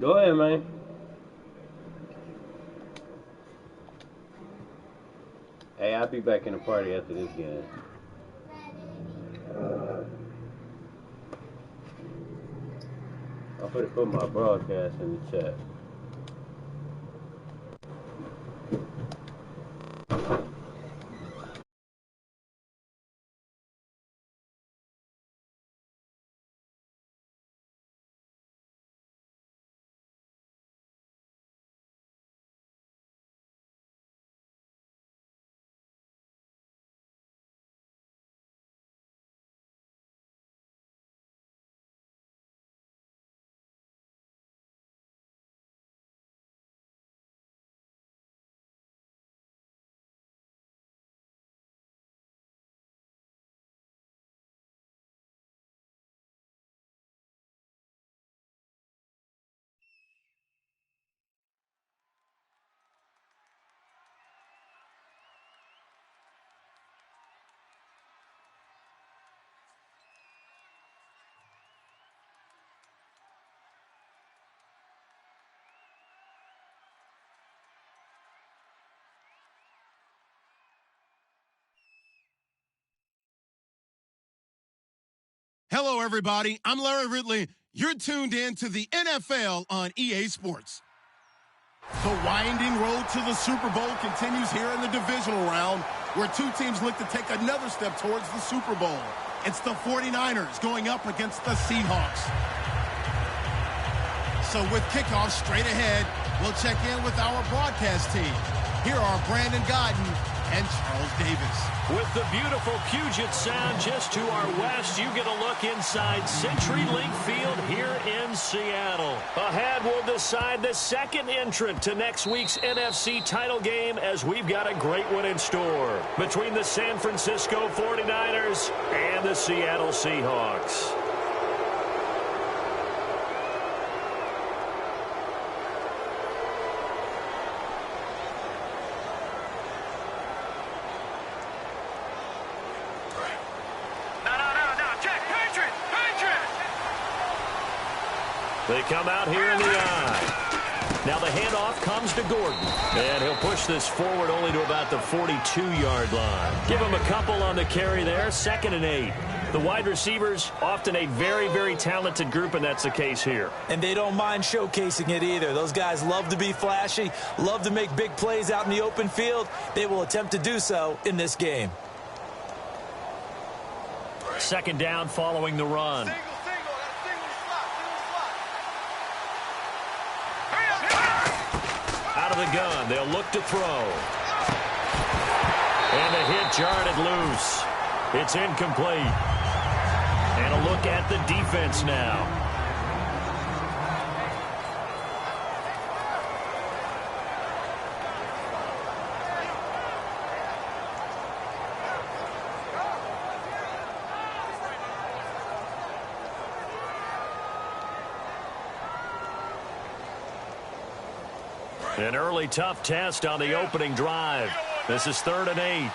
Go ahead, man. Hey, I'll be back in the party after this game. I'm gonna put my broadcast in the chat. Hello, everybody. I'm Larry Ridley. You're tuned in to the NFL on EA Sports. The winding road to the Super Bowl continues here in the divisional round, where two teams look to take another step towards the Super Bowl. It's the 49ers going up against the Seahawks. So with kickoff straight ahead, we'll check in with our broadcast team. Here are Brandon Godden and Charles Davis. With the beautiful Puget Sound just to our west, you get a look inside CenturyLink Field here in Seattle. Ahead, we'll decide the second entrant to next week's NFC title game, as we've got a great one in store between the San Francisco 49ers and the Seattle Seahawks. They come out here in the eye. Now the handoff comes to Gordon. And he'll push this forward only to about the 42-yard line. Give him a couple on the carry there. 2nd and 8. The wide receivers, often a very, very talented group, and that's the case here. And they don't mind showcasing it either. Those guys love to be flashy, love to make big plays out in the open field. They will attempt to do so in this game. 2nd down following the run. Out of the gun, they'll look to throw. And the hit jarred it loose. It's incomplete. And a look at the defense now. An early tough test on the opening drive. This is 3rd and 8.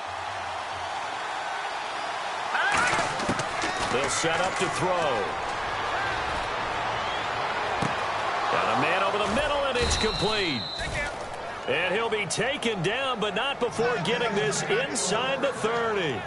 They'll set up to throw. Got a man over the middle, and it's complete. And he'll be taken down, but not before getting this inside the 30.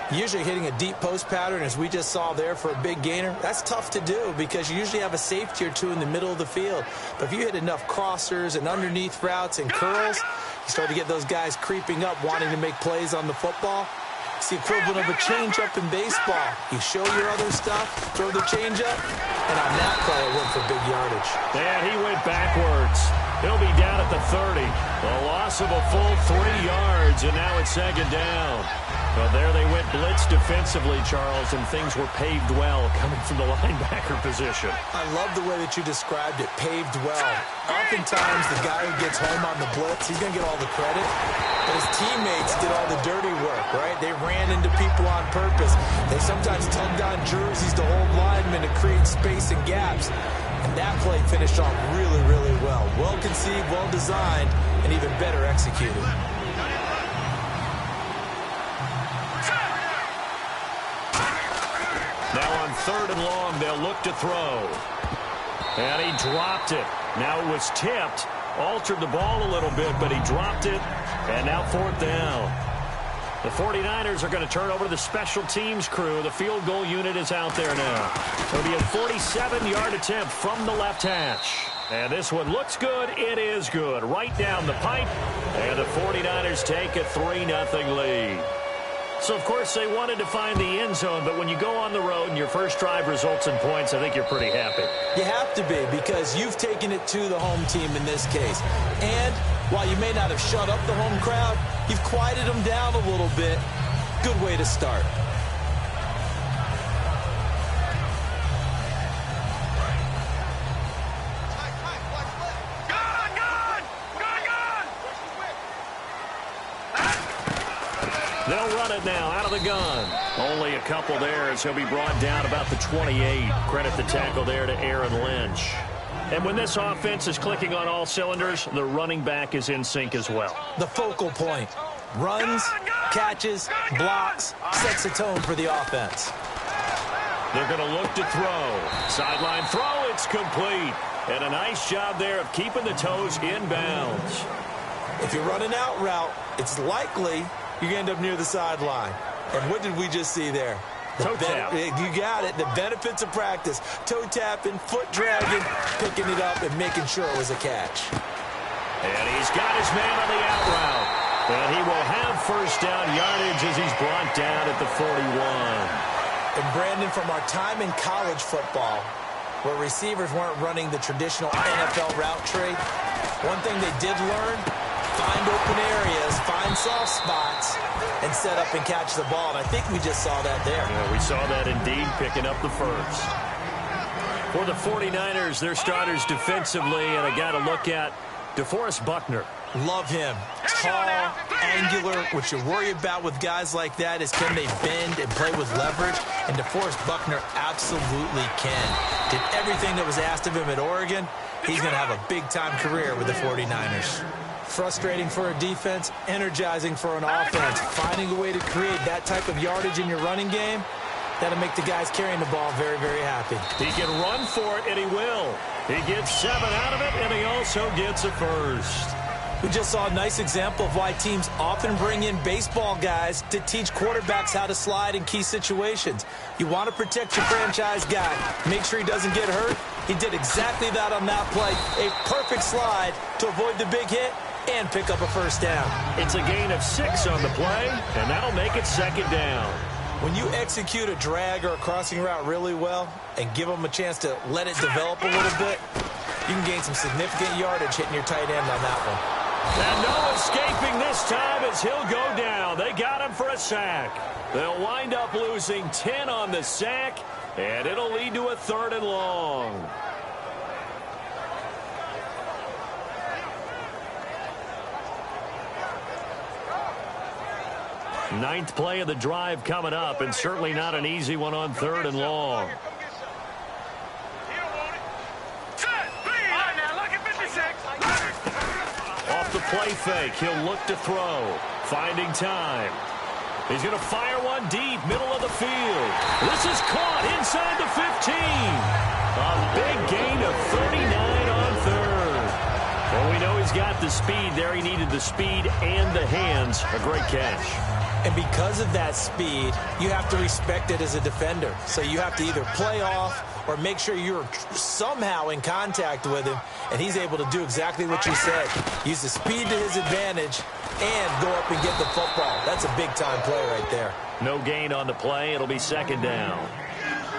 Usually hitting a deep post pattern, as we just saw there, for a big gainer, that's tough to do because you usually have a safety or two in the middle of the field. But if you hit enough crossers and underneath routes and curls, you start to get those guys creeping up, wanting to make plays on the football. It's the equivalent of a changeup in baseball. You show your other stuff, throw the changeup, and on that play, it went for big yardage. And he went backwards. He'll be down at the 30. A loss of a full 3 yards, and now it's 2nd down. Well, there they went blitz defensively, Charles, and things were paved well coming from the linebacker position. I love the way that you described it, paved well. Oftentimes, the guy who gets home on the blitz, he's going to get all the credit, but his teammates did all the dirty work, right? They ran into people on purpose. They sometimes tugged on jerseys to hold linemen to create space and gaps. And that play finished off really, really well. Well conceived, well designed, and even better executed. Now on 3rd and long, they'll look to throw. And he dropped it. Now it was tipped, altered the ball a little bit, but he dropped it, and now 4th down. The 49ers are going to turn over to the special teams crew. The field goal unit is out there now. It'll be a 47-yard attempt from the left hash. And this one looks good. It is good. Right down the pipe. And the 49ers take a 3-0 lead. So, of course, they wanted to find the end zone, but when you go on the road and your first drive results in points, I think you're pretty happy. You have to be, because you've taken it to the home team in this case. And while you may not have shut up the home crowd, you've quieted them down a little bit. Good way to start. They'll run it now out of the gun. Only a couple there as he'll be brought down about the 28. Credit the tackle there to Aaron Lynch. And when this offense is clicking on all cylinders, the running back is in sync as well. The focal point. Runs, catches, blocks, sets the tone for the offense. They're going to look to throw. Sideline throw, it's complete. And a nice job there of keeping the toes in bounds. If you're running out route, it's likely you're going to end up near the sideline. And what did we just see there? Toe tap. You got it. The benefits of practice. Toe tapping, foot dragging, picking it up, and making sure it was a catch. And he's got his man on the out route. And he will have first down yardage as he's brought down at the 41. And Brandon, from our time in college football, where receivers weren't running the traditional NFL route tree, one thing they did learn: find open areas, find soft spots, and set up and catch the ball. And I think we just saw that there. Yeah, we saw that indeed, picking up the first. For the 49ers, their starters defensively, and I got to look at DeForest Buckner. Love him. Tall, angular. What you worry about with guys like that is, can they bend and play with leverage? And DeForest Buckner absolutely can. Did everything that was asked of him at Oregon. He's going to have a big-time career with the 49ers. Frustrating for a defense, energizing for an offense. Finding a way to create that type of yardage in your running game, that'll make the guys carrying the ball very, very happy. He can run for it, and he will. He gets 7 out of it, and he also gets a first. We just saw a nice example of why teams often bring in baseball guys to teach quarterbacks how to slide in key situations. You want to protect your franchise guy. Make sure he doesn't get hurt. He did exactly that on that play. A perfect slide to avoid the big hit and pick up a first down. It's a gain of 6 on the play, and that'll make it 2nd down. When you execute a drag or a crossing route really well and give them a chance to let it develop a little bit, you can gain some significant yardage hitting your tight end on that one. And no escaping this time as he'll go down. They got him for a sack. They'll wind up losing 10 on the sack, and it'll lead to a 3rd and long. Ninth play of the drive coming up, and certainly not an easy one on 3rd and long. Off the play fake, he'll look to throw. Finding time. He's going to fire one deep, middle of the field. This is caught inside the 15. A big gain of 39 on 3rd. Well, we know he's got the speed there. He needed the speed and the hands. A great catch. And because of that speed, you have to respect it as a defender. So you have to either play off or make sure you're somehow in contact with him, and he's able to do exactly what you said. Use the speed to his advantage and go up and get the football. That's a big-time play right there. No gain on the play. It'll be 2nd down.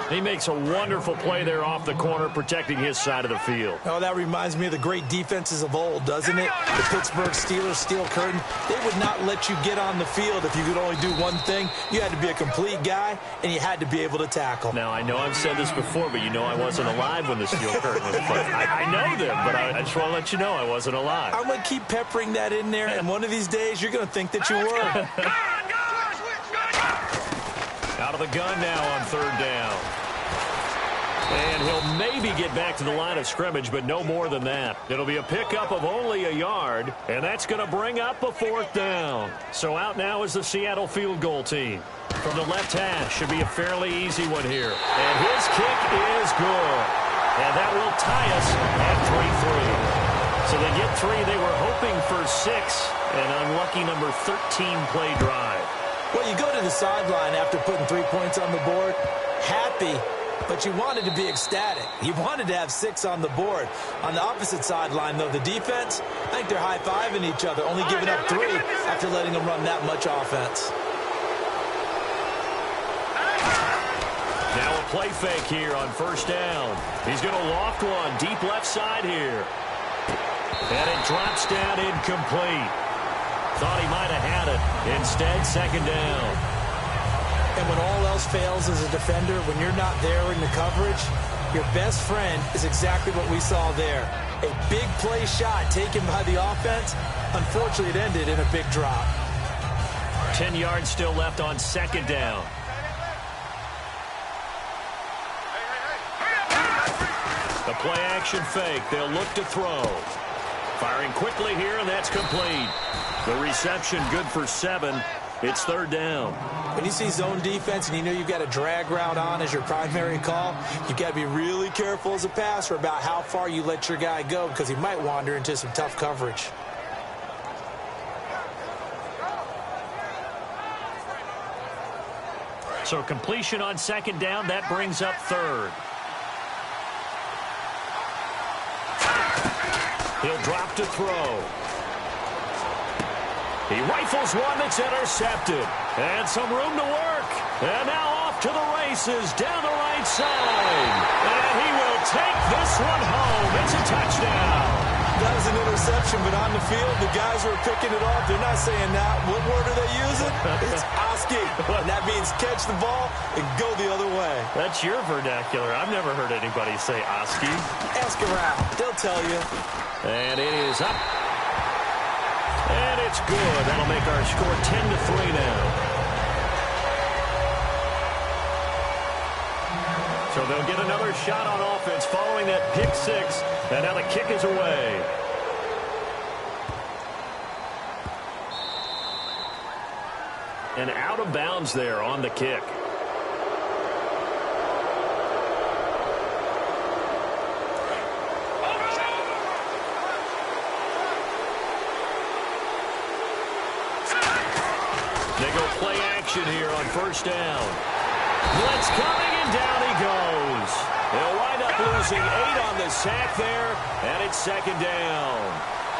He makes a wonderful play there off the corner, protecting his side of the field. Oh, that reminds me of the great defenses of old, doesn't it? The Pittsburgh Steelers, steel curtain. They would not let you get on the field if you could only do one thing. You had to be a complete guy, and you had to be able to tackle. Now, I know I've said this before, but you know I wasn't alive when the steel curtain was put. I know them, but I just want to let you know I wasn't alive. I'm going to keep peppering that in there, and one of these days you're going to think that you were. Out of the gun now on 3rd down. And he'll maybe get back to the line of scrimmage, but no more than that. It'll be a pickup of only a yard, and that's going to bring up a 4th down. So out now is the Seattle field goal team. From the left hash, should be a fairly easy one here. And his kick is good. And that will tie us at 3-3. So they get 3. They were hoping for 6. An unlucky number 13 play drive. Well, you go to the sideline after putting 3 points on the board, happy, but you wanted to be ecstatic. You wanted to have 6 on the board. On the opposite sideline, though, the defense, I think they're high-fiving each other, only giving up 3 after letting them run that much offense. Now a play fake here on first down. He's going to loft one deep left side here. And it drops down incomplete. Thought he might have had it. Instead, second down. And when all else fails as a defender, when you're not there in the coverage, your best friend is exactly what we saw there. A big play shot taken by the offense. Unfortunately, it ended in a big drop. 10 yards still left on second down. The play action fake. They'll look to throw. Firing quickly here, and that's complete. The reception good for 7. It's third down. When you see zone defense and you know you've got a drag route on as your primary call, you've got to be really careful as a passer about how far you let your guy go because he might wander into some tough coverage. So completion on second down, that brings up third. He'll drop to throw. He rifles one that's intercepted. And some room to work. And now off to the races down the right side. And he will take this one home. It's a touchdown. That was an interception, but on the field, the guys who are picking it off, they're not saying that. What word are they using? It's Oski. And that means catch the ball and go the other way. That's your vernacular. I've never heard anybody say Oski. Ask around. They'll tell you. And it is up. And it's good. That'll make our score 10-3 now. So they'll get another shot on offense following that pick 6. And now the kick is away. And out of bounds there on the kick. They go play action here on first down. Blitz coming, and down he goes. They'll wind up losing 8 on the sack there, and it's second down.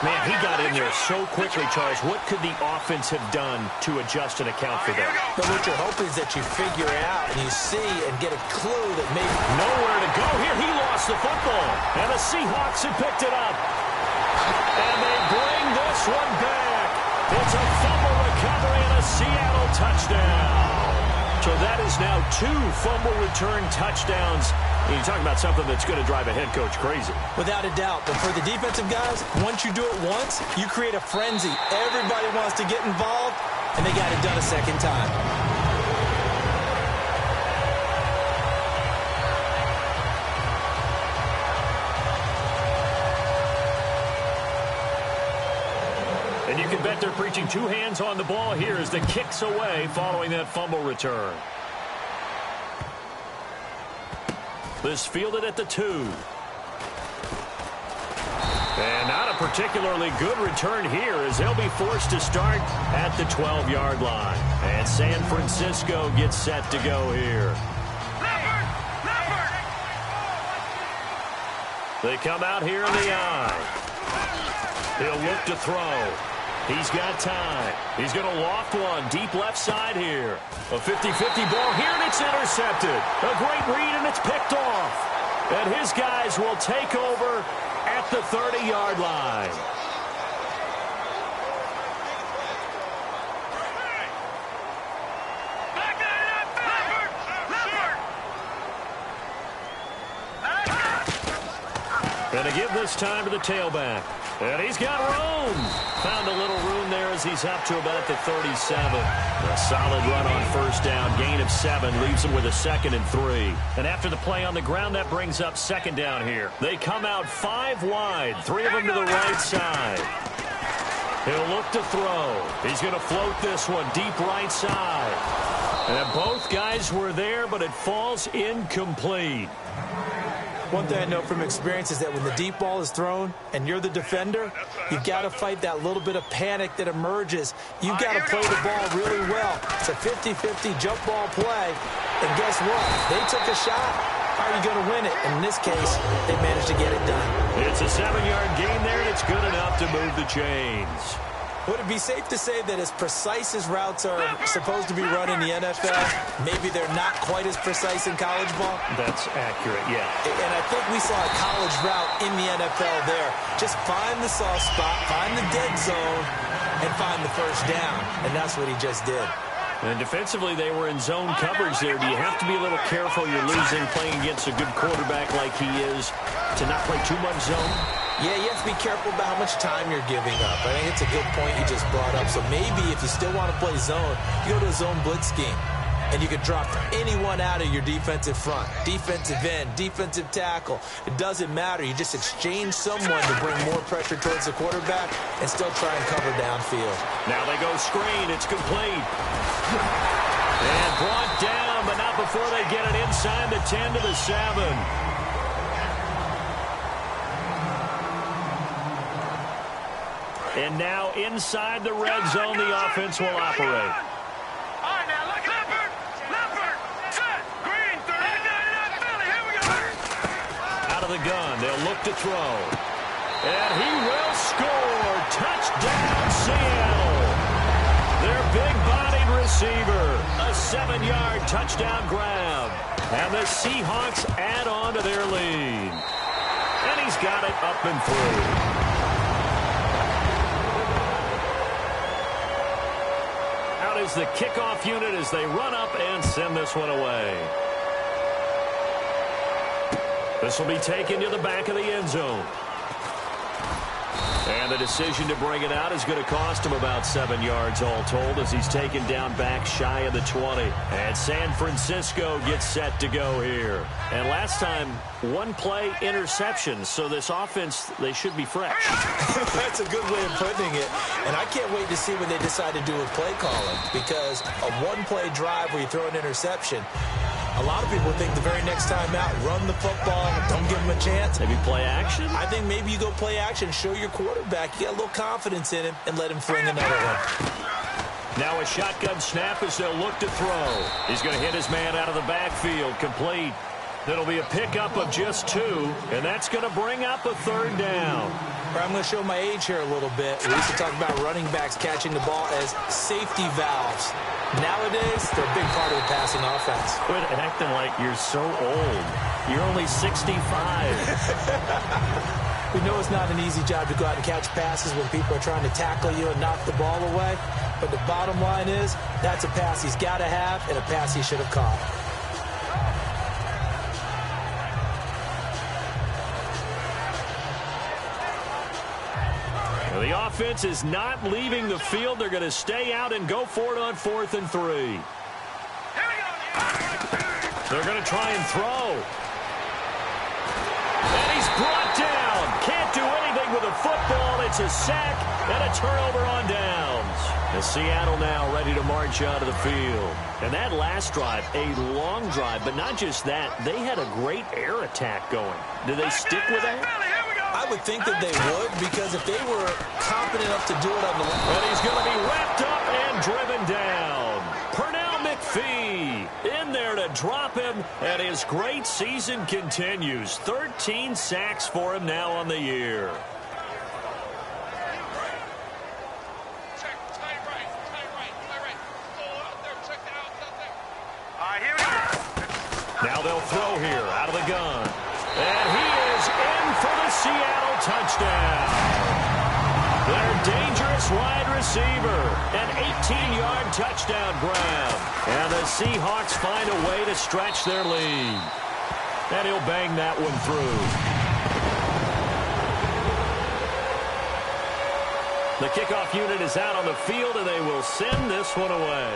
Man, he got in there so quickly, Charles. What could the offense have done to adjust and account for that? But what you're hoping is that you figure it out and you see and get a clue that maybe... Nowhere to go here. He lost the football, and the Seahawks have picked it up. And they bring this one back. It's a fumble recovery and a Seattle touchdown. So that is now 2 fumble return touchdowns. And you talk about something that's going to drive a head coach crazy. Without a doubt. But for the defensive guys, once you do it once, you create a frenzy. Everybody wants to get involved, and they got it done a second time. And you can bet they're preaching 2 hands on the ball here as the kick's away following that fumble return. This fielded at the 2. And not a particularly good return here as they'll be forced to start at the 12-yard line. And San Francisco gets set to go here. They come out here in the eye. He'll look to throw. He's got time. He's going to loft one deep left side here. A 50-50 ball here, and it's intercepted. A great read, and it's picked off. And his guys will take over at the 30-yard line. And to give this time to the tailback. And he's got room. Found a little room there as he's up to about the 37. A solid run on first down. Gain of 7 leaves him with a 2nd and 3. And after the play on the ground, that brings up second down here. They come out 5 wide. 3 of them to the right side. He'll look to throw. He's going to float this one deep right side. And both guys were there, but it falls incomplete. One thing I know from experience is that when the deep ball is thrown and you're the defender, you've got to fight that little bit of panic that emerges. You've got to play the ball really well. It's a 50-50 jump ball play. And guess what? If they took a shot, how are you going to win it? And in this case, they managed to get it done. It's a 7-yard gain there, and it's good enough to move the chains. Would it be safe to say that as precise as routes are supposed to be run in the NFL, maybe they're not quite as precise in college ball? That's accurate, yeah. And I think we saw a college route in the NFL there. Just find the soft spot, find the dead zone, and find the first down. And that's what he just did. And defensively, they were in zone coverage there. Do you have to be a little careful? You're losing playing against a good quarterback like he is to not play too much zone? Yeah, you have to be careful about how much time you're giving up. I think it's a good point you just brought up. So maybe if you still want to play zone, you go to a zone blitz scheme. And you can drop anyone out of your defensive front, defensive end, defensive tackle. It doesn't matter. You just exchange someone to bring more pressure towards the quarterback and still try and cover downfield. Now they go screen. It's complete. And brought down, but not before they get it inside the 10 to the 7. And now inside the red zone, the offense will operate. Out of the gun, they'll look to throw. And he will score. Touchdown, Seattle. Their big-bodied receiver. A 7-yard touchdown grab. And the Seahawks add on to their lead. And he's got it up and through. Is the kickoff unit as they run up and send this one away. This will be taken to the back of the end zone. And the decision to bring it out is going to cost him about 7 yards all told as he's taken down back shy of the 20. And San Francisco gets set to go here. And last time, one play interception. So this offense, they should be fresh. That's a good way of putting it. And I can't wait to see what they decide to do with play calling. Because a one-play drive where you throw an interception, a lot of people think the very next time out, run the football, don't give him a chance. Maybe play action? I think maybe you go play action, show your quarterback, you get a little confidence in him, and let him fling another one. Now a shotgun snap as they'll look to throw. He's going to hit his man out of the backfield, complete. It'll be a pickup of just 2, and that's going to bring up a 3rd down. I'm going to show my age here a little bit. We used to talk about running backs catching the ball as safety valves. Nowadays, they're a big part of the passing offense. Quit acting like you're so old. You're only 65. We know it's not an easy job to go out and catch passes when people are trying to tackle you and knock the ball away. But the bottom line is, that's a pass he's got to have and a pass he should have caught. The offense is not leaving the field. They're going to stay out and go for it on 4th and 3. They're going to try and throw. And he's brought down. Can't do anything with a football. It's a sack and a turnover on downs. And Seattle now ready to march out of the field. And that last drive, a long drive, but not just that. They had a great air attack going. Did they stick with that? I would think that they would, because if they were confident enough to do it on the left. And he's going to be wrapped up and driven down. Pernell McPhee in there to drop him, and his great season continues. 13 sacks for him now on the year. Now they'll throw here out of the gun. And he is in for the Seattle touchdown. Their dangerous wide receiver. An 18-yard touchdown grab. And the Seahawks find a way to stretch their lead. And he'll bang that one through. The kickoff unit is out on the field, and they will send this one away.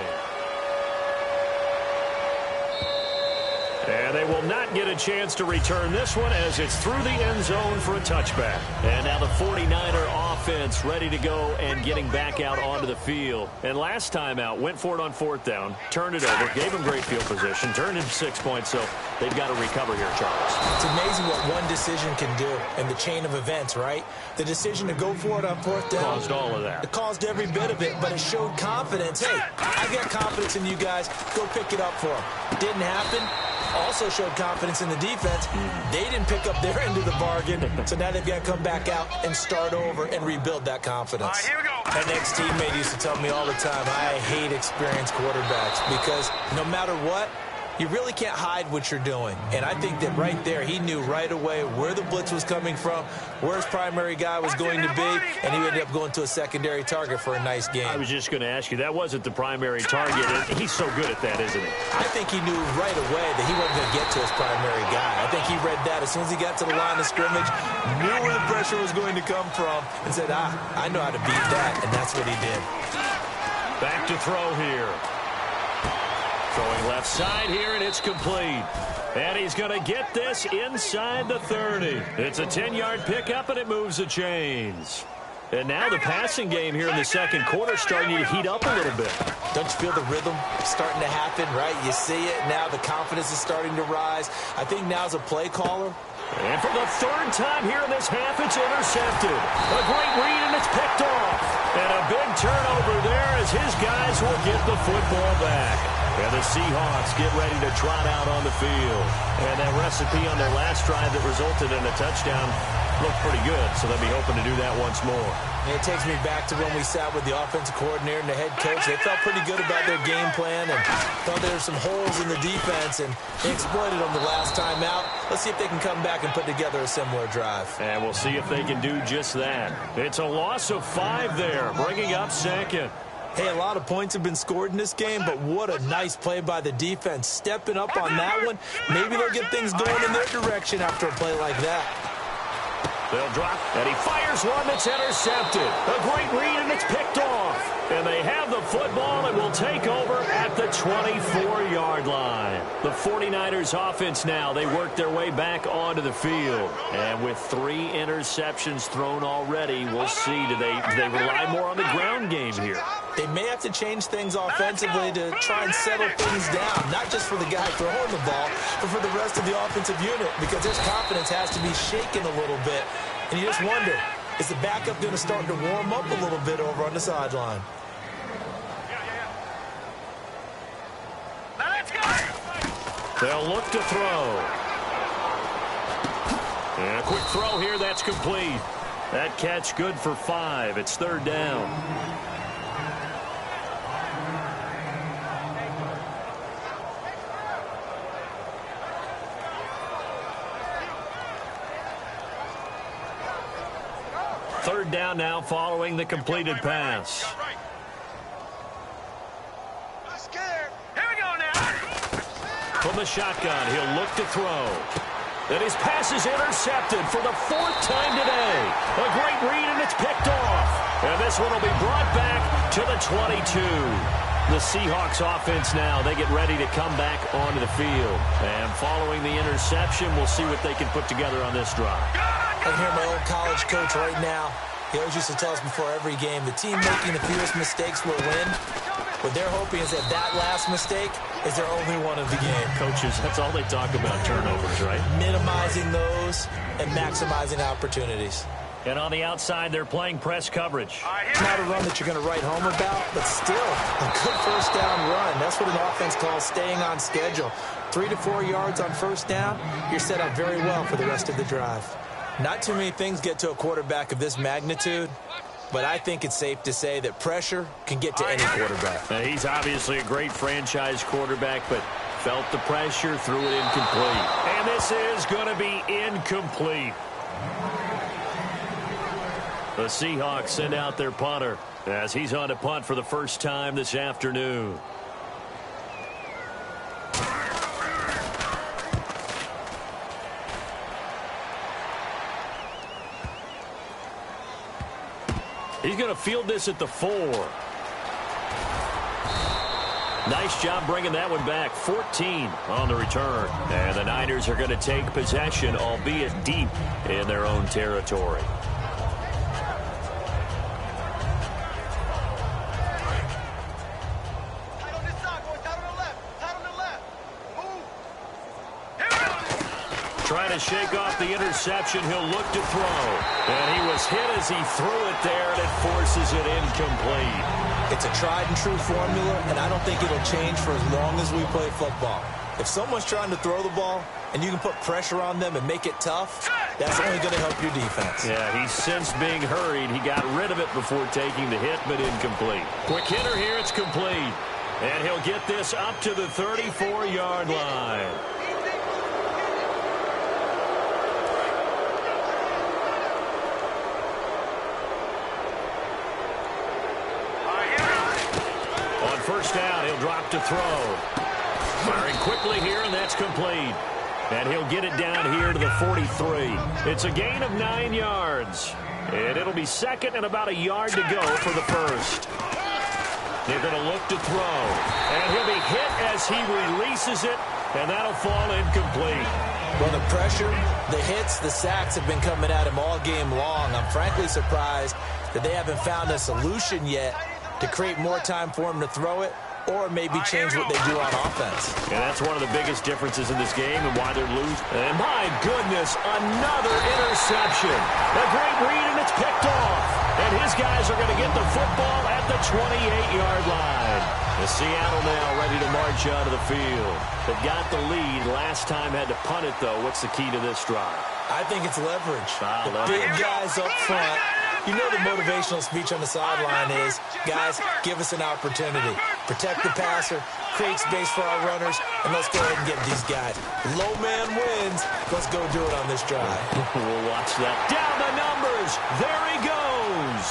And they will not get a chance to return this one as it's through the end zone for a touchback. And now the 49er offense ready to go and getting back out onto the field. And last time out, went for it on 4th down, turned it over, gave them great field position, turned into 6 points, so they've got to recover here, Charles. It's amazing what one decision can do in the chain of events, right? The decision to go for it on 4th down. Caused all of that. It caused every bit of it, but it showed confidence. Hey, I've got confidence in you guys. Go pick it up for them. Didn't happen. Also showed confidence in the defense. They didn't pick up their end of the bargain, so now they've got to come back out and start over and rebuild that confidence. All right, here we go. An ex-teammate used to tell me all the time, I hate experienced quarterbacks because no matter what, you really can't hide what you're doing. And I think that right there, he knew right away where the blitz was coming from, where his primary guy was going to be, and he ended up going to a secondary target for a nice game. I was just going to ask you, that wasn't the primary target. He's so good at that, isn't he? I think he knew right away that he wasn't going to get to his primary guy. I think he read that as soon as he got to the line of scrimmage, knew where the pressure was going to come from, and said, I know how to beat that, and that's what he did. Back to throw here. Throwing left side here, and it's complete. And he's going to get this inside the 30. It's a 10-yard pickup, and it moves the chains. And now the passing game here in the second quarter starting to heat up a little bit. Don't you feel the rhythm starting to happen, right? You see it now. The confidence is starting to rise. I think now's a play caller. And for the 3rd time here in this half, it's intercepted. A great read, and it's picked off. And a big turnover there as his guys will get the football back. And the Seahawks get ready to trot out on the field. And that recipe on their last drive that resulted in a touchdown looked pretty good, so they'll be hoping to do that once more. And it takes me back to when we sat with the offensive coordinator and the head coach. They felt pretty good about their game plan and thought there were some holes in the defense, and they exploited them the last time out. Let's see if they can come back and put together a similar drive. And we'll see if they can do just that. It's a loss of 5 there, bringing up 2nd. Hey, a lot of points have been scored in this game, but what a nice play by the defense. Stepping up on that one, maybe they'll get things going in their direction after a play like that. They'll drop, and he fires one that's intercepted. A great read, and it's picked off. And they have the football and will take over at the 24-yard line. The 49ers offense now, they work their way back onto the field. And with 3 interceptions thrown already, we'll see. Do they rely more on the ground game here? They may have to change things offensively to try and settle things down, not just for the guy throwing the ball, but for the rest of the offensive unit, because their confidence has to be shaken a little bit. And you just wonder, is the backup going to start to warm up a little bit over on the sideline? Now let's go. They'll look to throw. And a quick throw here, that's complete. That catch good for 5. It's 3rd down. Third down now following the completed pass. Here we go now. From the shotgun, he'll look to throw. And his pass is intercepted for the 4th time today. A great read, and it's picked off. And this one will be brought back to the 22. The Seahawks offense now, they get ready to come back onto the field. And following the interception, we'll see what they can put together on this drive. I can hear my old college coach right now. He always used to tell us before every game, the team making the fewest mistakes will win. What they're hoping is that that last mistake is their only one of the game. Coaches, that's all they talk about, turnovers, right? Minimizing those and maximizing opportunities. And on the outside, they're playing press coverage. It's not a run that you're going to write home about, but still a good 1st down run. That's what an offense calls staying on schedule. 3 to 4 yards on 1st down, you're set up very well for the rest of the drive. Not too many things get to a quarterback of this magnitude, but I think it's safe to say that pressure can get to any quarterback. Now, he's obviously a great franchise quarterback, but felt the pressure, threw it incomplete. And this is going to be incomplete. The Seahawks send out their punter as he's on to punt for the first time this afternoon. He's going to field this at the 4. Nice job bringing that one back. 14 on the return. And the Niners are going to take possession, albeit deep in their own territory. Trying to shake off the interception. He'll look to throw. And he was hit as he threw it there, and it forces it incomplete. It's a tried-and-true formula, and I don't think it'll change for as long as we play football. If someone's trying to throw the ball, and you can put pressure on them and make it tough, that's only going to help your defense. Yeah, he's since being hurried. He got rid of it before taking the hit, but incomplete. Quick hitter here, it's complete. And he'll get this up to the 34-yard line. First down, he'll drop to throw. Firing quickly here, and that's complete. And he'll get it down here to the 43. It's a gain of 9 yards. And it'll be second and about a yard to go for the first. They're going to look to throw. And he'll be hit as he releases it, and that'll fall incomplete. Well, the pressure, the hits, the sacks have been coming at him all game long. I'm frankly surprised that they haven't found a solution yet to create more time for him to throw it, or maybe change what they do on offense. And that's one of the biggest differences in this game and why they're losing. And my goodness, another interception. A great read, and it's picked off. And his guys are going to get the football at the 28-yard line. The Seattle now ready to march out of the field. They've got the lead. Last time had to punt it, though. What's the key to this drive? I think it's leverage. The big guys up front. You know the motivational speech on the sideline is, guys, give us an opportunity. Protect the passer, create space for our runners, and let's go ahead and get these guys. Low man wins. Let's go do it on this drive. We'll watch that. Down the numbers. There he goes.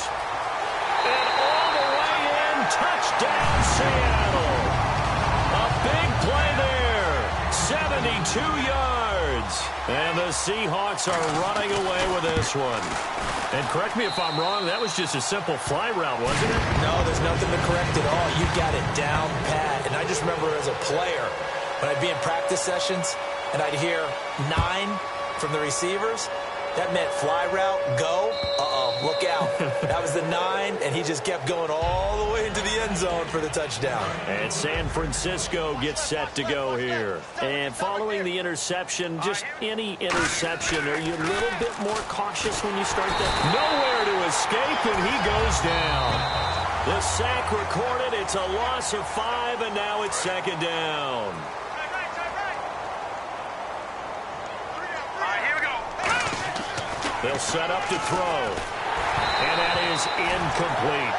And all the way in. Touchdown, Seattle. A big play there. 72 yards. And the Seahawks are running away with this one. And correct me if I'm wrong, that was just a simple fly route, wasn't it? No, there's nothing to correct at all. You got it down pat. And I just remember as a player, when I'd be in practice sessions and I'd hear 9 from the receivers, that meant fly route, go, look out. That was the 9, and he just kept going all the way into the end zone for the touchdown. And San Francisco gets set to go here. And following the interception, just any interception, are you a little bit more cautious when you start that? Nowhere to escape, and he goes down. The sack recorded. It's a loss of 5, and now it's second down. They'll set up to throw. And that is incomplete.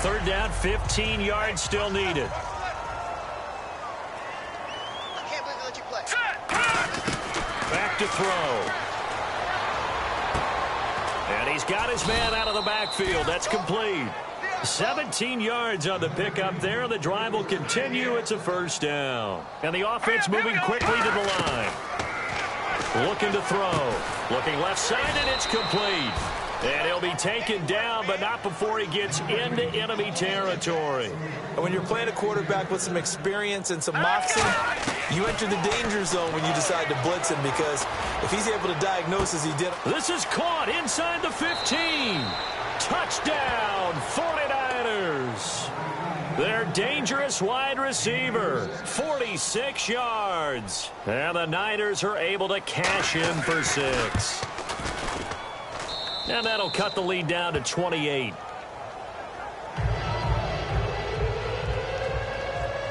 Third down, 15 yards still needed. I can't believe they let you play. Back to throw. And he's got his man out of the backfield. That's complete. 17 yards on the pickup there. The drive will continue. It's a first down. And the offense moving quickly to the line. Looking to throw. Looking left side, and it's complete. And he'll be taken down, but not before he gets into enemy territory. And when you're playing a quarterback with some experience and some moxie, you enter the danger zone when you decide to blitz him, because if he's able to diagnose as he did. This is caught inside the 15. Touchdown, 49ers. Their dangerous wide receiver, 46 yards. And the Niners are able to cash in for 6. And that'll cut the lead down to 28.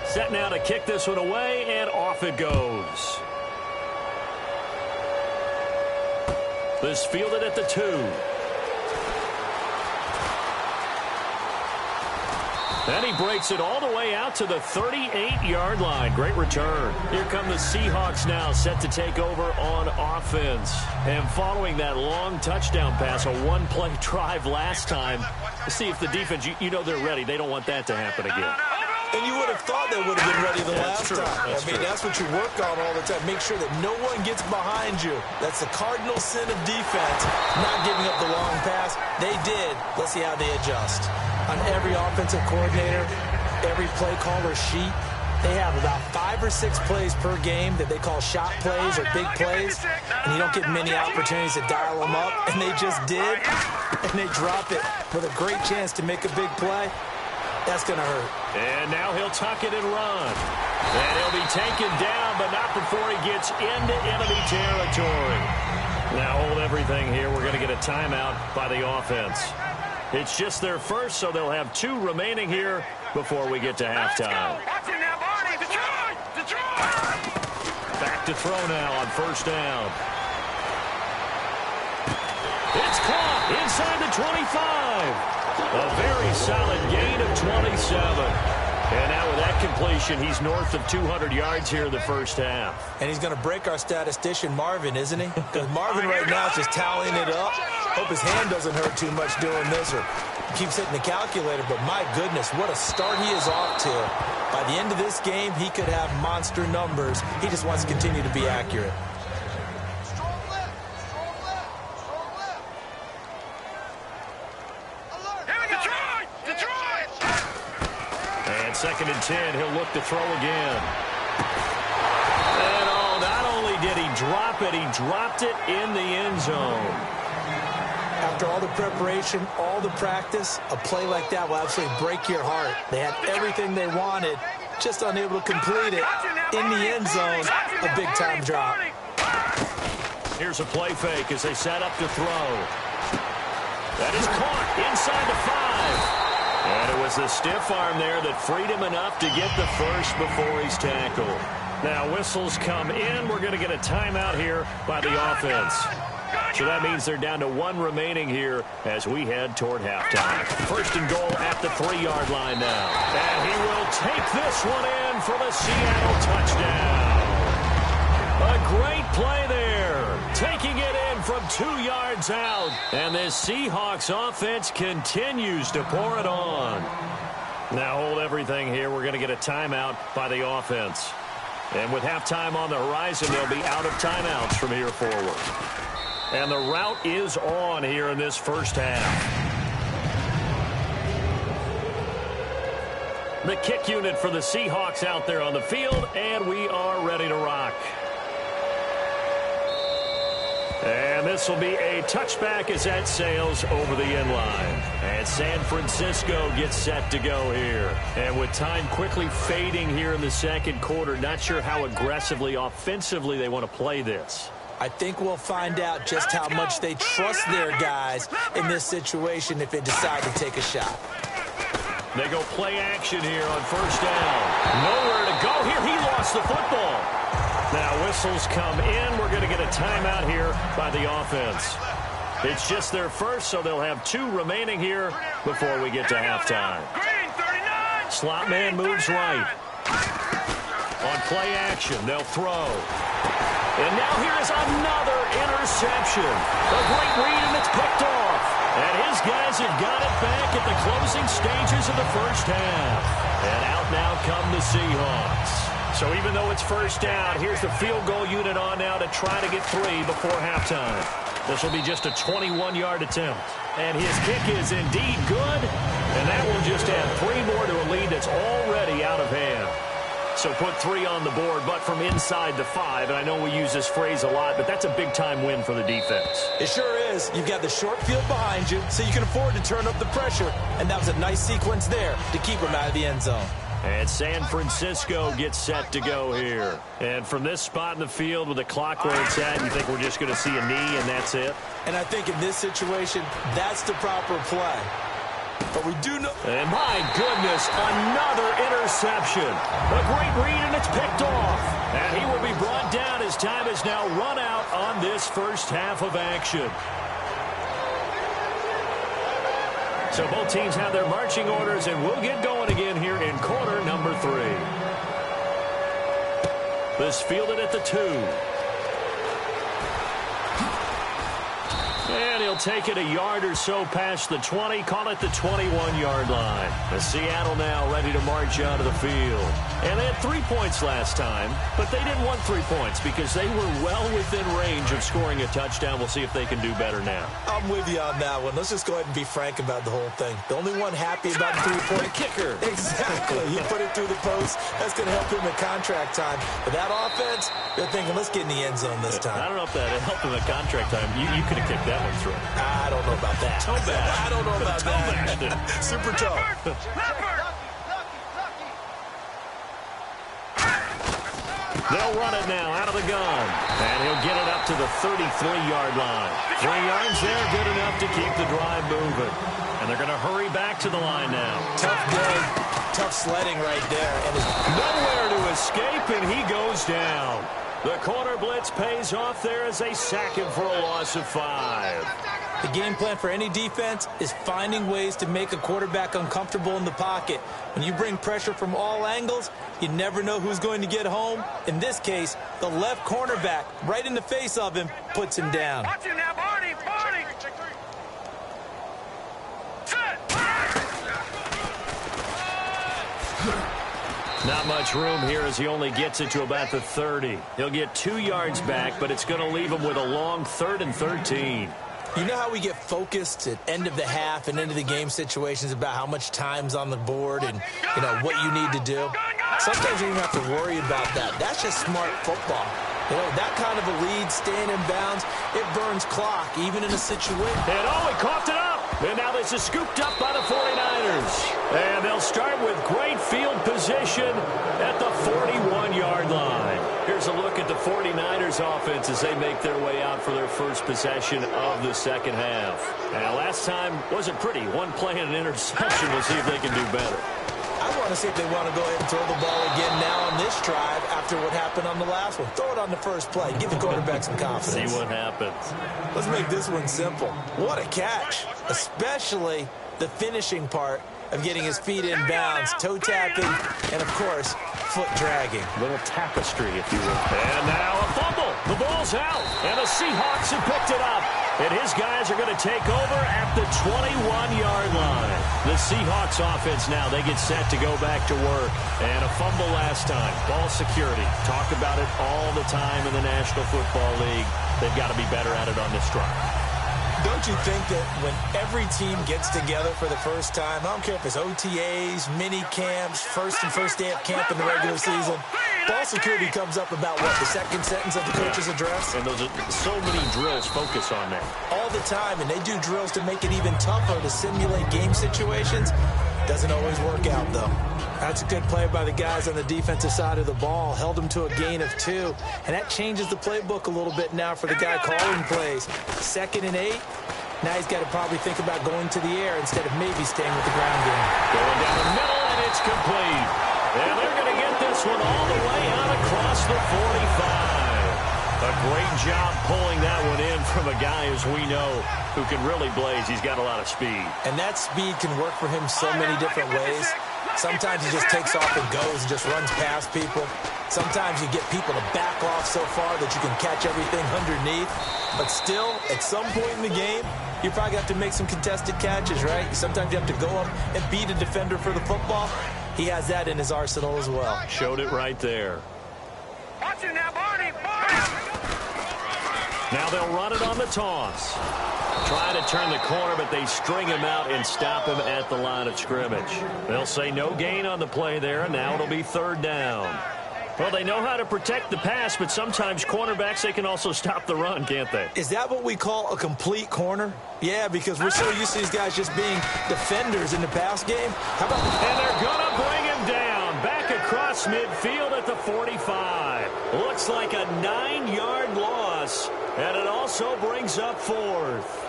Set now to kick this one away, and off it goes. This fielded at the 2. And he breaks it all the way out to the 38-yard line. Great return. Here come the Seahawks now, set to take over on offense. And following that long touchdown pass, a one-play drive last time, let's see if the defense, you know they're ready. They don't want that to happen again. And you would have thought they would have been ready the last time. That's what you work on all the time. Make sure that no one gets behind you. That's the cardinal sin of defense, not giving up the long pass. They did. Let's see how they adjust. On every offensive coordinator, every play caller sheet, they have about 5 or 6 plays per game that they call shot plays or big plays, and you don't get many opportunities to dial them up, and they just did, and they drop it with a great chance to make a big play. That's going to hurt. And now he'll tuck it and run. And he'll be taken down, but not before he gets into enemy territory. Now hold everything here. We're going to get a timeout by the offense. It's just their first, so they'll have 2 remaining here before we get to halftime. Back to throw now on first down. It's caught inside the 25. A very solid gain of 27. And now with that completion, he's north of 200 yards here in the first half. And he's going to break our statistician Marvin, isn't he? Because Marvin right now is just tallying it up. Hope his hand doesn't hurt too much doing this, or keeps hitting the calculator. But my goodness, what a start he is off to. By the end of this game, he could have monster numbers. He just wants to continue to be accurate. And 2nd and 10, he'll look to throw again. And not only did he drop it, he dropped it in the end zone. After all the preparation, all the practice, a play like that will absolutely break your heart. They had everything they wanted, just unable to complete it. In the end zone, a big-time drop. Here's a play fake as they set up to throw. That is caught inside the 5. And it was the stiff arm there that freed him enough to get the first before he's tackled. Now whistles come in. We're going to get a timeout here by the offense. So that means they're down to 1 remaining here as we head toward halftime. First and goal at the 3-yard line now. And he will take this one in for the Seattle touchdown. A great play there. Taking it in from 2 yards out. And this Seahawks offense continues to pour it on. Now hold everything here. We're going to get a timeout by the offense. And with halftime on the horizon, they'll be out of timeouts from here forward. And the route is on here in this first half. The kick unit for the Seahawks out there on the field, and we are ready to rock. And this will be a touchback as that sails over the end line. And San Francisco gets set to go here. And with time quickly fading here in the second quarter, not sure how aggressively, offensively they want to play this. I think we'll find out just how much they trust their guys in this situation if they decide to take a shot. They go play action here on first down. Nowhere to go here. He lost the football. Now whistles come in. We're going to get a timeout here by the offense. It's just their first, so they'll have 2 remaining here before we get to halftime. Slot man moves right. On play action, they'll throw. And now here is another interception. A great read, and it's picked off. And his guys have got it back at the closing stages of the first half. And out now come the Seahawks. So even though it's first down, here's the field goal unit on now to try to get 3 before halftime. This will be just a 21-yard attempt. And his kick is indeed good. And that will just add 3 more to a lead that's already out of hand. So put 3 on the board, but from inside the 5. And I know we use this phrase a lot, but that's a big-time win for the defense. It sure is. You've got the short field behind you, so you can afford to turn up the pressure. And that was a nice sequence there to keep them out of the end zone. And San Francisco gets set to go here. And from this spot in the field with the clock where it's at, you think we're just going to see a knee and that's it? And I think in this situation, that's the proper play. But we do know... And my goodness, another interception. A great read, and it's picked off. And he will be brought down as time is now run out on this first half of action. So both teams have their marching orders, and we'll get going again here in quarter number 3. This fielded at the 2. And he'll take it a yard or so past the 20, call it the 21-yard line. The Seattle now ready to march out of the field. And they had 3 points last time, but they didn't want 3 points because they were well within range of scoring a touchdown. We'll see if they can do better now. I'm with you on that one. Let's just go ahead and be frank about the whole thing. The only one happy about the 3-point kicker. Exactly. He put it through the post. That's going to help him at contract time. But that offense, they're thinking, let's get in the end zone this time. I don't know if that helped him at contract time. You could have kicked that one through. I don't know about that. Toe bash. I don't know about that. Super toe. They'll run it now out of the gun. And he'll get it up to the 33-yard line. 3 yards there, good enough to keep the drive moving. And they're going to hurry back to the line now. Tough day. Tough sledding right there. And nowhere to escape, and he goes down. The corner blitz pays off there as they sack him for a loss of 5. The game plan for any defense is finding ways to make a quarterback uncomfortable in the pocket. When you bring pressure from all angles, you never know who's going to get home. In this case, the left cornerback, right in the face of him, puts him down. Watch him now, Barney! Not much room here as he only gets it to about the 30. He'll get 2 yards back, but it's going to leave him with a long 3rd and 13. You know how we get focused at end of the half and end of the game situations about how much time's on the board and, what you need to do? Sometimes you don't have to worry about that. That's just smart football. That kind of a lead, staying in bounds, it burns clock, even in a situation. And he coughed it up. And now this is scooped up by the 49ers. And they'll start with great field position at the 41-yard line. Here's a look at the 49ers offense as they make their way out for their first possession of the second half. And last time wasn't pretty. One play and an interception. We'll see if they can do better. I want to see if they want to go ahead and throw the ball again now on this drive after what happened on the last one. Throw it on the first play. Give the quarterback some confidence. See what happens. Let's make this one simple. What a catch, especially the finishing part of getting his feet in bounds, toe tapping, and, of course, foot dragging. Little tapestry, if you will. And now a fumble. The ball's out, and the Seahawks have picked it up. And his guys are going to take over at the 21-yard line. The Seahawks offense now, they get set to go back to work. And a fumble last time. Ball security. Talk about it all the time in the National Football League. They've got to be better at it on this drive. Don't you think that when every team gets together for the first time, I don't care if it's OTAs, mini camps, first day of camp in the regular season, ball security comes up about what, the second sentence of the coach's address? And those are so many drills focus on that. All the time, and they do drills to make it even tougher to simulate game situations. Doesn't always work out, though. That's a good play by the guys on the defensive side of the ball. Held them to a gain of 2. And that changes the playbook a little bit now for the guy calling plays. 2nd and 8. Now he's got to probably think about going to the air instead of maybe staying with the ground game. Going down the middle, and it's complete. And they're going to get this one all the way out across the 45. A great job pulling that one in from a guy, as we know, who can really blaze. He's got a lot of speed. And that speed can work for him so many different ways. Sometimes he just takes off and goes and just runs past people. Sometimes you get people to back off so far that you can catch everything underneath. But still, at some point in the game, you probably have to make some contested catches, right? Sometimes you have to go up and beat a defender for the football. He has that in his arsenal as well. Showed it right there. Watch him now, Barney! Now they'll run it on the toss. Trying to turn the corner, but they string him out and stop him at the line of scrimmage. They'll say no gain on the play there, and now it'll be 3rd down. Well, they know how to protect the pass, but sometimes cornerbacks, they can also stop the run, can't they? Is that what we call a complete corner? Yeah, because we're so used to these guys just being defenders in the pass game. How about... And they're going to bring him down. Back across midfield at the 45. Looks like a 9-yard loss, and it also brings up 4th.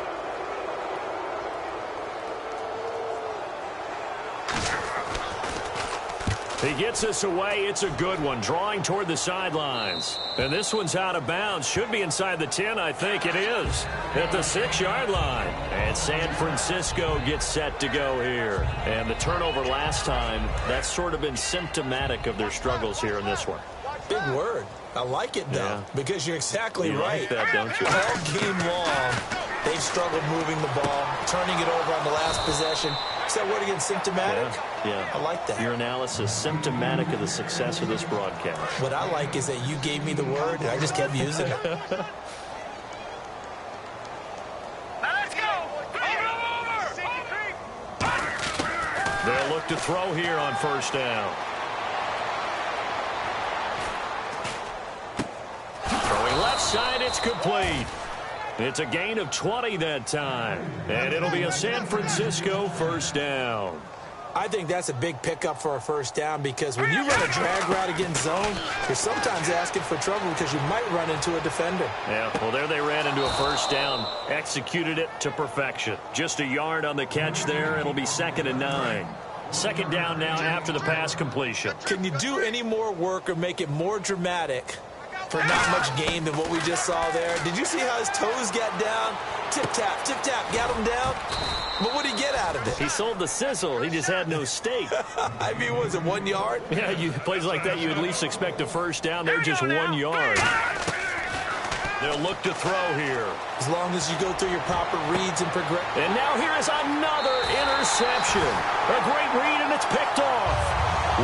He gets us away. It's a good one. Drawing toward the sidelines. And this one's out of bounds. Should be inside the 10, I think it is. At the 6-yard line. And San Francisco gets set to go here. And the turnover last time, that's sort of been symptomatic of their struggles here in this one. Big word. I like it, though, because you're exactly you right. Like that, don't you? All game long, They've struggled moving the ball, turning it over on the last possession. Is that word again, symptomatic? Yeah. I like that. Your analysis, symptomatic of the success of this broadcast. What I like is that you gave me the word, and I just kept using it. They'll look to throw here on first down. Throwing left side, it's complete. It's a gain of 20 that time. And it'll be a San Francisco first down. I think that's a big pickup for a first down because when you run a drag route against zone, you're sometimes asking for trouble because you might run into a defender. Yeah, well, there they ran into a first down. Executed it to perfection. Just a yard on the catch there. It'll be 2nd and 9. Second down now after the pass completion. Can you do any more work or make it more dramatic for not much gain than what we just saw there? Did you see how his toes got down? Tip-tap, got him down. But what did he get out of it? He sold the sizzle. He just had no steak. I mean, was it 1 yard? Yeah, plays like that, you at least expect a first down. They're just 1 yard. They'll look to throw here. As long as you go through your proper reads and progress. And now here is another interception. A great read, and it's picked off.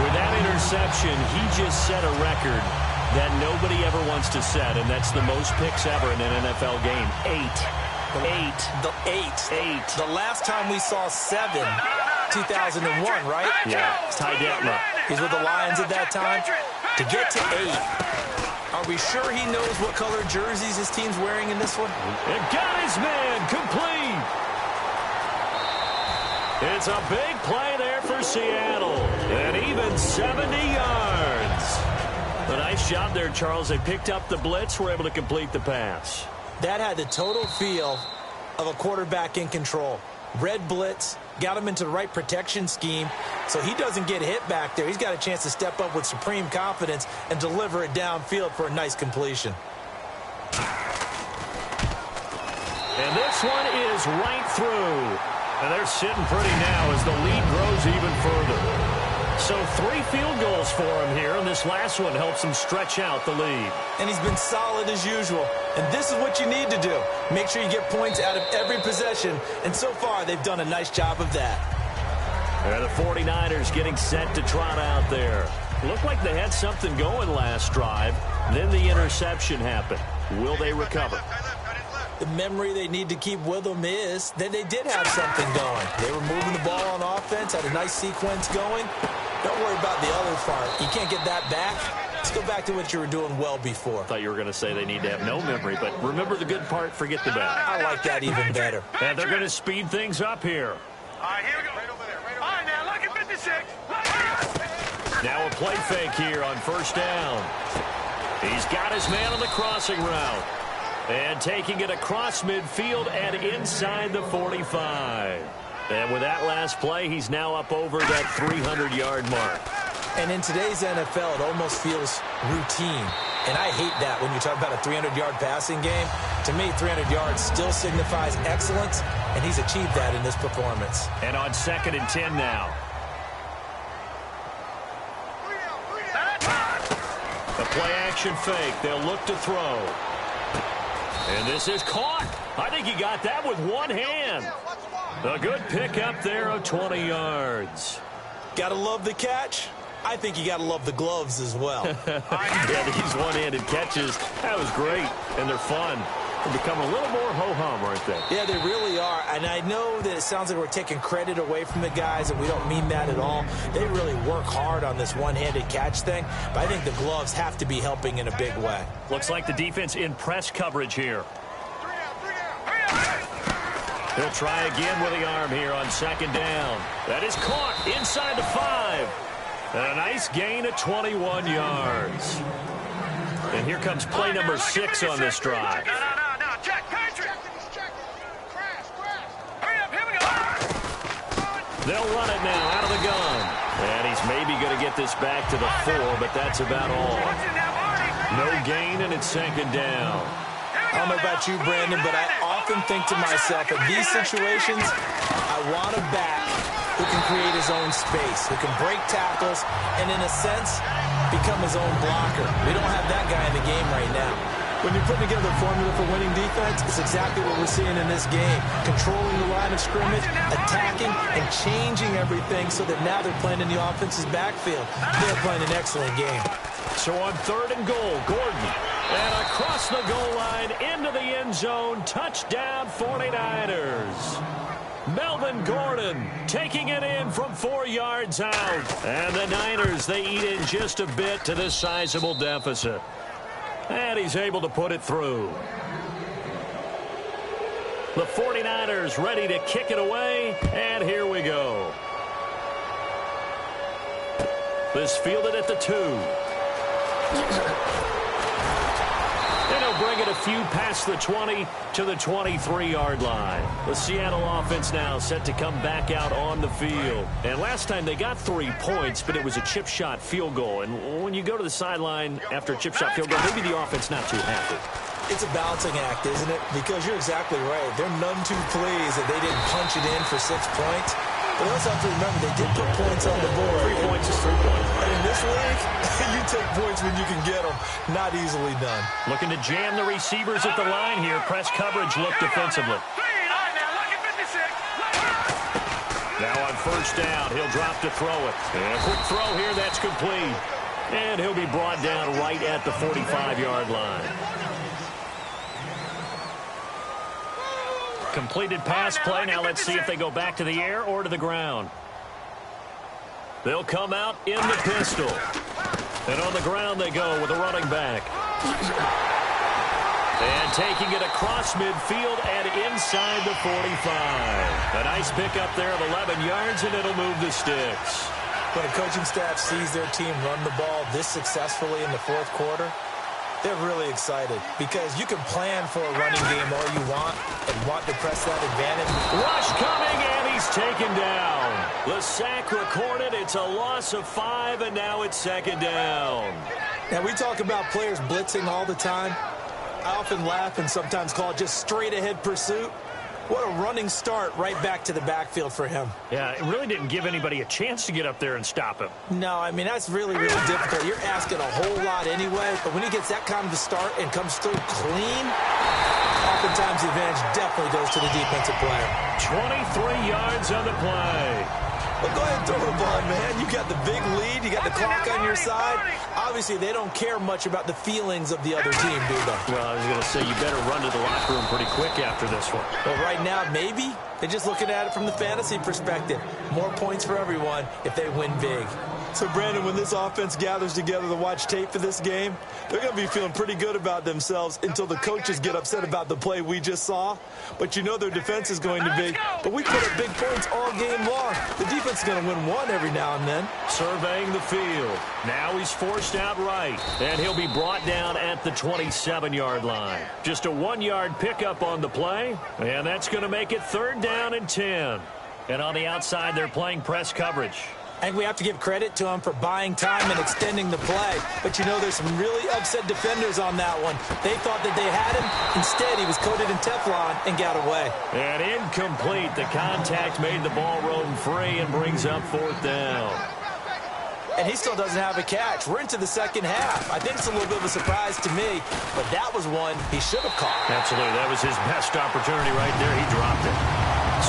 With that interception, he just set a record that nobody ever wants to set, and that's the most picks ever in an NFL game. 8. The last time we saw 7, 2001, right? Yeah, Ty Detmer. He's with the Lions at that time. To get to 8, are we sure he knows what color jerseys his team's wearing in this one? And got his man complete. It's a big play there for Seattle. And even 70 yards. A nice job there, Charles. They picked up the blitz, were able to complete the pass. That had the total feel of a quarterback in control. Red blitz, got him into the right protection scheme, so he doesn't get hit back there. He's got a chance to step up with supreme confidence and deliver it downfield for a nice completion. And this one is right through. And they're sitting pretty now as the lead grows even further. So 3 field goals for him here, and this last one helps him stretch out the lead. And he's been solid as usual. And this is what you need to do. Make sure you get points out of every possession. And so far, they've done a nice job of that. And the 49ers getting set to trot out there. Looked like they had something going last drive. Then the interception happened. Will they recover? The memory they need to keep with them is that they did have something going. They were moving the ball on offense, had a nice sequence going. Don't worry about the other part. You can't get that back. Let's go back to what you were doing well before. I thought you were going to say they need to have no memory, but remember the good part, forget the bad. I like that even better. And they're going to speed things up here. All right, here we go. Right over there. All right, now look at 56. Now a play fake here on first down. He's got his man on the crossing route. And taking it across midfield and inside the 45. And with that last play, he's now up over that 300-yard mark. And in today's NFL, it almost feels routine. And I hate that when you talk about a 300-yard passing game. To me, 300 yards still signifies excellence, and he's achieved that in this performance. And on 2nd and 10 now. The play-action fake. They'll look to throw. And this is caught. I think he got that with one hand. A good pickup there of 20 yards. Gotta love the catch. I think you gotta love the gloves as well. Yeah, these one-handed catches, that was great. And they're fun. They become a little more ho-hum, aren't they? Yeah, they really are. And I know that it sounds like we're taking credit away from the guys, and we don't mean that at all. They really work hard on this one-handed catch thing, but I think the gloves have to be helping in a big way. Looks like the defense in press coverage here. He'll try again with the arm here on 2nd down. That is caught inside the 5. And a nice gain of 21 yards. And here comes play number 6 on this drive. No, check, Patrick. Hurry up, here we go. They'll run it now out of the gun. And he's maybe going to get this back to the 4, but that's about all. No gain, and it's 2nd down. I don't know about you, Brandon, but I often think to myself, in these situations, I want a back who can create his own space, who can break tackles, and in a sense, become his own blocker. We don't have that guy in the game right now. When you're putting together a formula for winning defense, it's exactly what we're seeing in this game. Controlling the line of scrimmage, attacking, and changing everything so that now they're playing in the offense's backfield. They're playing an excellent game. So on 3rd and goal, Gordon. And across the goal line, into the end zone, touchdown 49ers. Melvin Gordon taking it in from 4 yards out. And the Niners, they eat in just a bit to this sizable deficit. And he's able to put it through. The 49ers ready to kick it away, and here we go. This fielded at the 2. And he'll bring it a few past the 20 to the 23-yard line. The Seattle offense now set to come back out on the field. And last time they got 3 points, but it was a chip shot field goal. And when you go to the sideline after a chip shot field goal, maybe the offense not too happy. It's a balancing act, isn't it? Because you're exactly right. They're none too pleased that they didn't punch it in for 6 points. But we also have to remember they did put points on the board. 3 points is 3 points. And in this league, you take points when you can get them. Not easily done. Looking to jam the receivers at the line here. Press coverage look defensively. Now on 1st down, he'll drop to throw it. And a quick throw here, that's complete. And he'll be brought down right at the 45-yard line. Completed pass play. Now let's see if they go back to the air or to the ground. They'll come out in the pistol. And on the ground they go with a running back. And taking it across midfield and inside the 45. A nice pickup there of 11 yards, and it'll move the sticks. When a coaching staff sees their team run the ball this successfully in the 4th quarter, they're really excited because you can plan for a running game all you want and want to press that advantage. Rush coming, and he's taken down. The sack recorded. It's a loss of 5, and now it's 2nd down. Now, we talk about players blitzing all the time. I often laugh and sometimes call it just straight-ahead pursuit. What a running start right back to the backfield for him. Yeah, it really didn't give anybody a chance to get up there and stop him. No, I mean, that's really, really difficult. You're asking a whole lot anyway, but when he gets that kind of a start and comes through clean, oftentimes the advantage definitely goes to the defensive player. 23 yards on the play. Well, go ahead and throw the ball, man. You got the big lead. You got the clock on your side. Obviously, they don't care much about the feelings of the other team, do they? Well, I was going to say, you better run to the locker room pretty quick after this one. Well, right now, maybe. They're just looking at it from the fantasy perspective. More points for everyone if they win big. So, Brandon, when this offense gathers together to watch tape for this game, they're going to be feeling pretty good about themselves until the coaches get upset about the play we just saw. But you know their defense is going to be. But we put up big points all game long. The defense is going to win one every now and then. Surveying the field. Now he's forced out right. And he'll be brought down at the 27-yard line. Just a 1-yard pickup on the play. And that's going to make it 3rd down and 10. And on the outside, they're playing press coverage. And we have to give credit to him for buying time and extending the play. But, you know, there's some really upset defenders on that one. They thought that they had him. Instead, he was coated in Teflon and got away. And incomplete. The contact made the ball roam free and brings up 4th down. And he still doesn't have a catch. We're into the 2nd half. I think it's a little bit of a surprise to me, but that was one he should have caught. Absolutely. That was his best opportunity right there. He dropped it.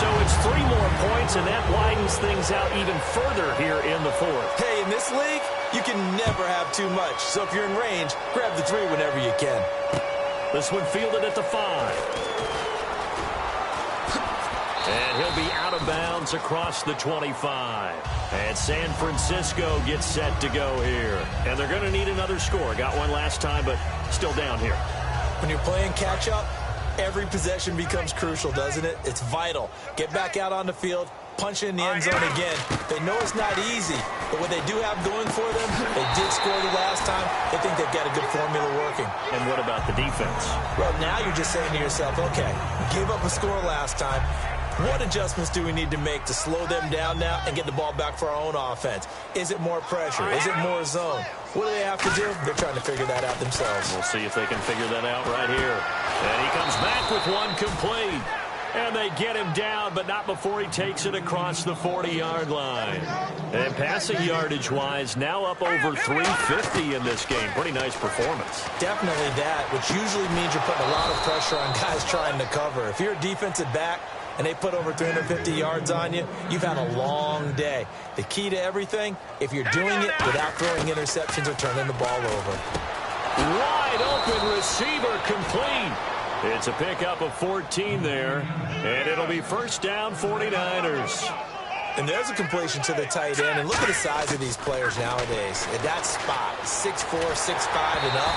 So it's 3 more points, and that widens things out even further here in the 4th. Hey, in this league, you can never have too much. So if you're in range, grab the 3 whenever you can. This one fielded at the 5. And he'll be out of bounds across the 25. And San Francisco gets set to go here. And they're going to need another score. Got one last time, but still down here. When you're playing catch-up, every possession becomes crucial, doesn't it? It's vital. Get back out on the field, punch in the end zone again. They know it's not easy, but what they do have going for them, they did score the last time. They think they've got a good formula working. And what about the defense? Well, now you're just saying to yourself, okay, gave up a score last time. What adjustments do we need to make to slow them down now and get the ball back for our own offense? Is it more pressure? Is it more zone? What do they have to do? They're trying to figure that out themselves. We'll see if they can figure that out right here. And he comes back with one complete. And they get him down, but not before he takes it across the 40-yard line. And passing yardage-wise, now up over 350 in this game. Pretty nice performance. Definitely that, which usually means you're putting a lot of pressure on guys trying to cover. If you're a defensive back and they put over 350 yards on you, you've had a long day. The key to everything, if you're doing it without throwing interceptions or turning the ball over. Wide open receiver complete. It's a pickup of 14 there, and it'll be first down 49ers. And there's a completion to the tight end, and look at the size of these players nowadays. At that spot, 6'4", 6'5", and up.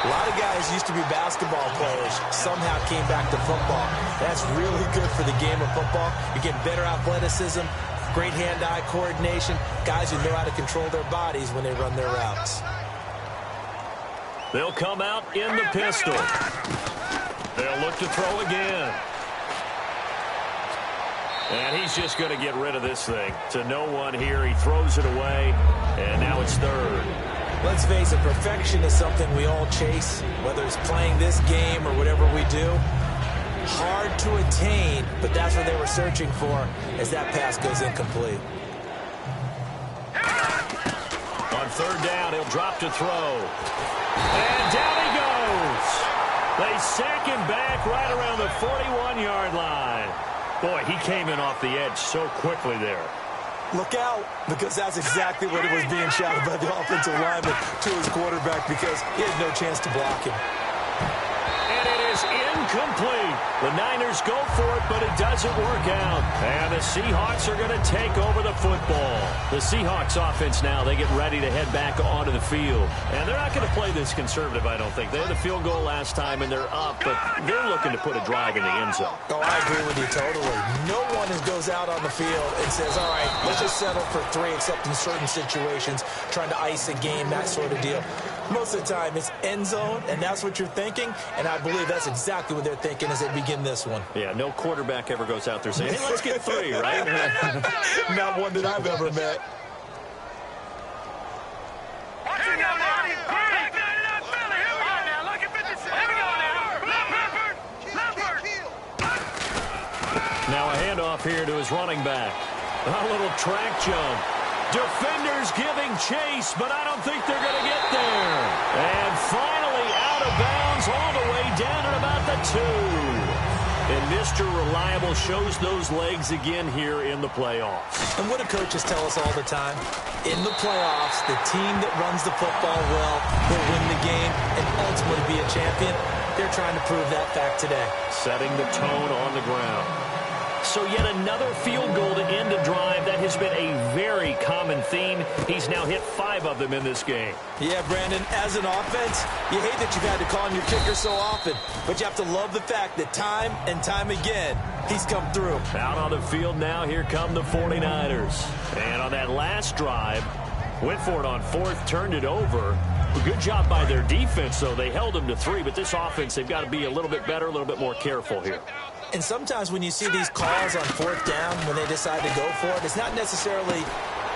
A lot of guys used to be basketball players, somehow came back to football. That's really good for the game of football. You get better athleticism, great hand-eye coordination, guys who know how to control their bodies when they run their routes. They'll come out in the pistol. They'll look to throw again. And he's just going to get rid of this thing. To no one here. He throws it away. And now it's third. Let's face it, perfection is something we all chase, whether it's playing this game or whatever we do. Hard to attain, but that's what they were searching for as that pass goes incomplete. On third down, he'll drop to throw. And down he goes. They sack him back right around the 41-yard line. Boy, he came in off the edge so quickly there. Look out, because that's exactly what it was being shouted by the offensive lineman to his quarterback, because he had no chance to block him. And it is incomplete. The Niners go for it, but it doesn't work out. And the Seahawks are going to take over the football. The Seahawks offense now, they get ready to head back onto the field. And they're not going to play this conservative, I don't think. They had a field goal last time, and they're up, but they're looking to put a drive in the end zone. Oh, I agree with you totally. No one goes out on the field and says, all right, let's just settle for 3, except in certain situations, trying to ice a game, that sort of deal. Most of the time, it's end zone, and that's what you're thinking, and I believe that's exactly what they're thinking as they begin this one. Yeah, no quarterback ever goes out there saying, hey, let's get 3, right? Not one that I've ever met. Now a handoff here to his running back. A little track jump. Defenders giving chase, but I don't think they're going to get there. And finally out of bounds all the way down at about the 2. And Mr. Reliable shows those legs again here in the playoffs. And what do coaches tell us all the time? In the playoffs, the team that runs the football well will win the game and ultimately be a champion. They're trying to prove that fact today. Setting the tone on the ground. So yet another field goal to end a drive. That has been a very common theme. He's now hit 5 of them in this game. Yeah, Brandon, as an offense, you hate that you've had to call on your kicker so often, but you have to love the fact that time and time again, he's come through. Out on the field now, here come the 49ers. And on that last drive, went for it on 4th, turned it over. Good job by their defense, though. They held them to 3, but this offense, they've got to be a little bit better, a little bit more careful here. And sometimes when you see these calls on 4th down, when they decide to go for it, it's not necessarily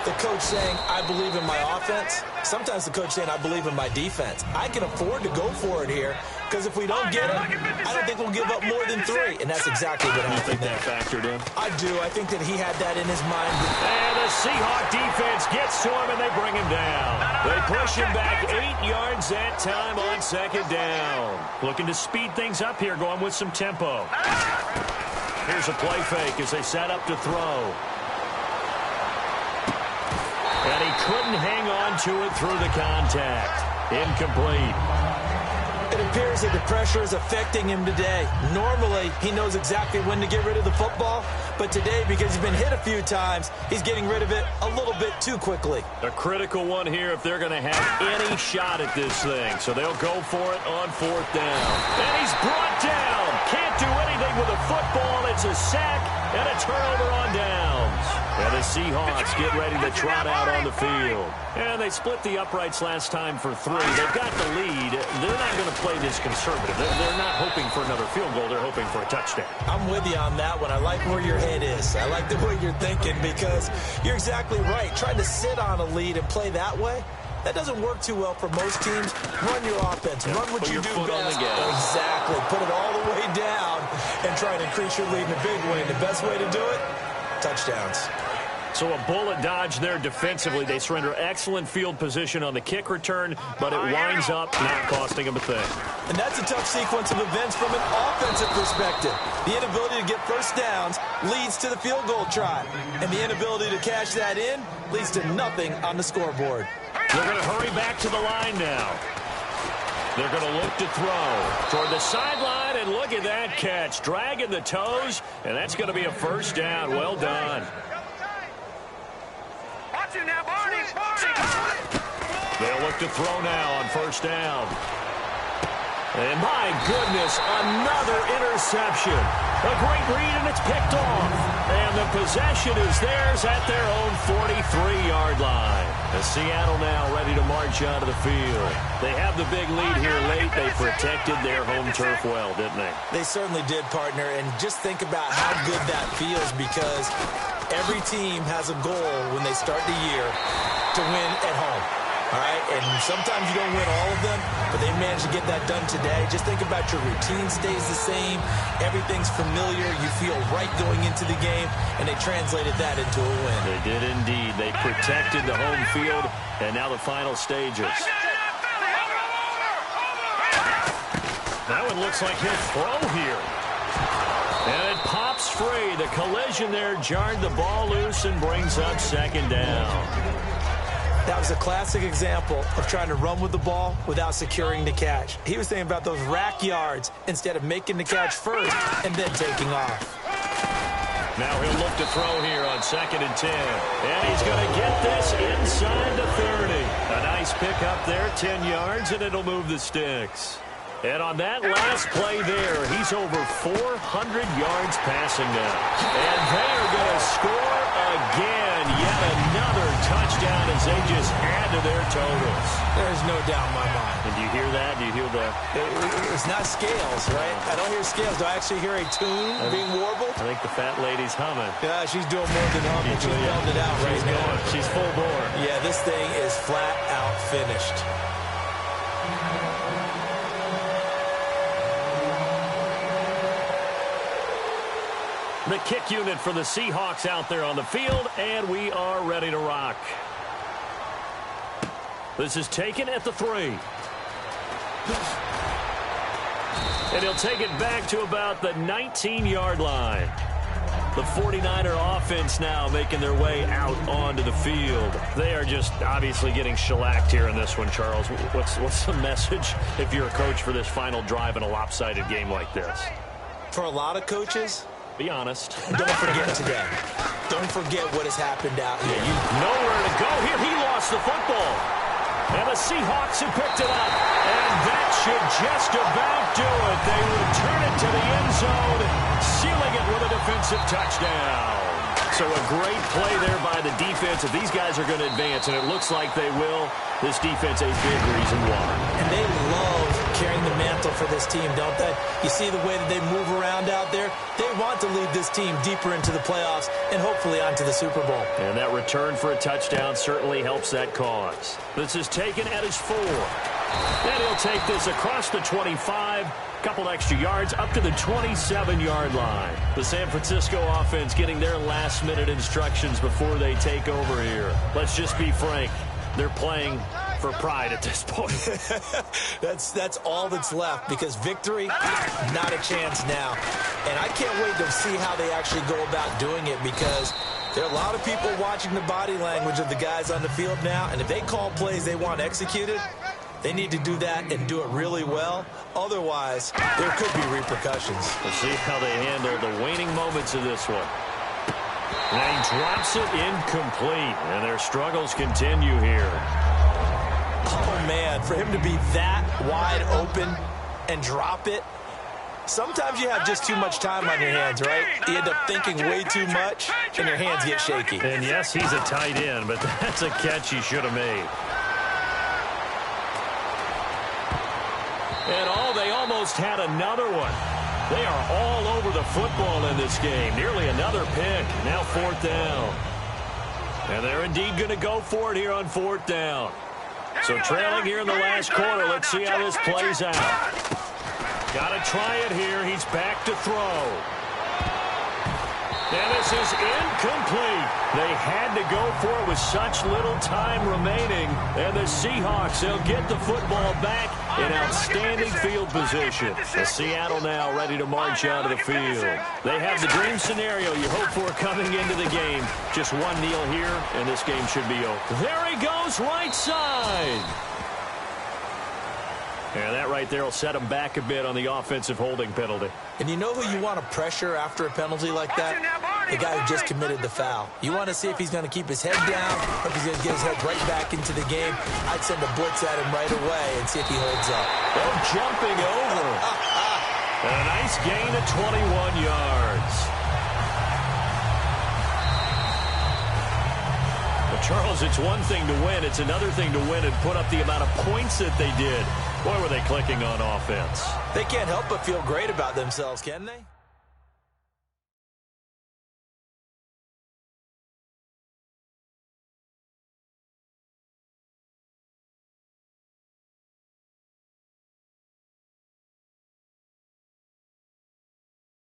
the coach saying, I believe in my offense. Sometimes the coach saying, I believe in my defense. I can afford to go for it here, because if we don't get it, I don't think we'll give up more than 3. And that's exactly what happened. You think that factored in? I do. I think that he had that in his mind. And the Seahawk defense gets to him, and they bring him down. They push him back 8 yards that time on 2nd down. Looking to speed things up here, going with some tempo. Here's a play fake as they set up to throw. And he couldn't hang on to it through the contact. Incomplete. It appears that the pressure is affecting him today. Normally, he knows exactly when to get rid of the football, but today, because he's been hit a few times, he's getting rid of it a little bit too quickly. A critical one here if they're going to have any shot at this thing. So they'll go for it on 4th down. And he's brought down. Can't do anything with a football. It's a sack and a turnover on downs. And the Seahawks get ready to trot out on the field. And they split the uprights last time for 3. They've got the lead. They're not going to play this conservative. They're not hoping for another field goal. They're hoping for a touchdown. I'm with you on that one. I like where your head is. I like the way you're thinking, because you're exactly right. Trying to sit on a lead and play that way, That doesn't work too well for most teams. Run your offense. Run what you do best. Exactly. Put it all the way down and try and increase your lead in a big way. And the best way to do it, touchdowns. So a bullet dodge there defensively. They surrender excellent field position on the kick return, but it winds up not costing them a thing. And that's a tough sequence of events from an offensive perspective. The inability to get first downs leads to the field goal try. And the inability to cash that in leads to nothing on the scoreboard. They're going to hurry back to the line now. They're going to look to throw toward the sideline, and look at that catch. Dragging the toes, and that's going to be a first down. Well done. They'll look to throw now on first down. And my goodness, another interception. A great read, and it's picked off. And the possession is theirs at their own 43-yard line. As Seattle now ready to march out of the field. They have the big lead here late. They protected their home turf well, didn't they? They certainly did, partner. And just think about how good that feels, because every team has a goal when they start the year to win at home. All right, and sometimes you don't win all of them, but they managed to get that done today. Just think about your routine stays the same. Everything's familiar. You feel right going into the game, and they translated that into a win. They did indeed. They protected the home field, and now the final stages. That one looks like he'll throw here. And it pops free. The collision there jarred the ball loose and brings up second down. That was a classic example of trying to run with the ball without securing the catch. He was thinking about those rack yards instead of making the catch first and then taking off. Now he'll look to throw here on 2nd and 10. And he's going to get this inside the 30. A nice pickup there, 10 yards, and it'll move the sticks. And on that last play there, he's over 400 yards passing now. And they are going to score again. Yet another touchdown as they just add to their totals. There's no doubt in my mind. And do you hear that? Do you hear that? It's not scales, right? I don't hear scales. Do I actually hear a tune being warbled? I think the fat lady's humming. Yeah, she's doing more than humming. She's yelled it out right now. She's full bore. Yeah, this thing is flat out finished. The kick unit for the Seahawks out there on the field, and we are ready to rock. This is taken at the 3. And he'll take it back to about the 19-yard line. The 49er offense now making their way out onto the field. They are just obviously getting shellacked here in this one, Charles. What's the message if you're a coach for this final drive in a lopsided game like this? For a lot of coaches, be honest. Don't forget today. Don't forget what has happened out here. Nowhere to go here. He lost the football. And the Seahawks have picked it up. And that should just about do it. They return it to the end zone, sealing it with a defensive touchdown. So a great play there by the defense. If these guys are going to advance, and it looks like they will, this defense a big reason why. And they love carrying the mantle for this team, don't they? You see the way that they move around out there? They want to lead this team deeper into the playoffs and hopefully onto the Super Bowl. And that return for a touchdown certainly helps that cause. This is taken at his 4. And he'll take this across the 25. Couple extra yards up to the 27-yard line. The San Francisco offense getting their last-minute instructions before they take over here. Let's just be frank. They're playing for pride at this point. That's all that's left, because victory, not a chance now. And I can't wait to see how they actually go about doing it, because there are a lot of people watching the body language of the guys on the field now, and if they call plays they want executed, they need to do that and do it really well. Otherwise, there could be repercussions. We'll see how they handle the waning moments of this one. And he drops it incomplete, and their struggles continue here. Oh, man, for him to be that wide open and drop it, sometimes you have just too much time on your hands, right? You end up thinking way too much, and your hands get shaky. And yes, he's a tight end, but that's a catch he should have made. And they almost had another one. They are all over the football in this game. Nearly another pick. Now 4th down. And they're indeed going to go for it here on 4th down. So trailing here in the last quarter. Let's see how this plays out. Got to try it here. He's back to throw. And this is incomplete. They had to go for it with such little time remaining. And the Seahawks, they'll get the football back in outstanding field position. The Seattle now ready to march out of the field. They have the dream scenario you hope for coming into the game. Just one kneel here, and this game should be over. There he goes, right side. And that right there will set him back a bit on the offensive holding penalty. And you know who you want to pressure after a penalty like that? The guy who just committed the foul. You want to see if he's going to keep his head down or if he's going to get his head right back into the game. I'd send a blitz at him right away and see if he holds up. Oh, jumping over. And a nice gain of 21 yards. Well, Charles, it's one thing to win. It's another thing to win and put up the amount of points that they did. Boy, were they clicking on offense. They can't help but feel great about themselves, can they?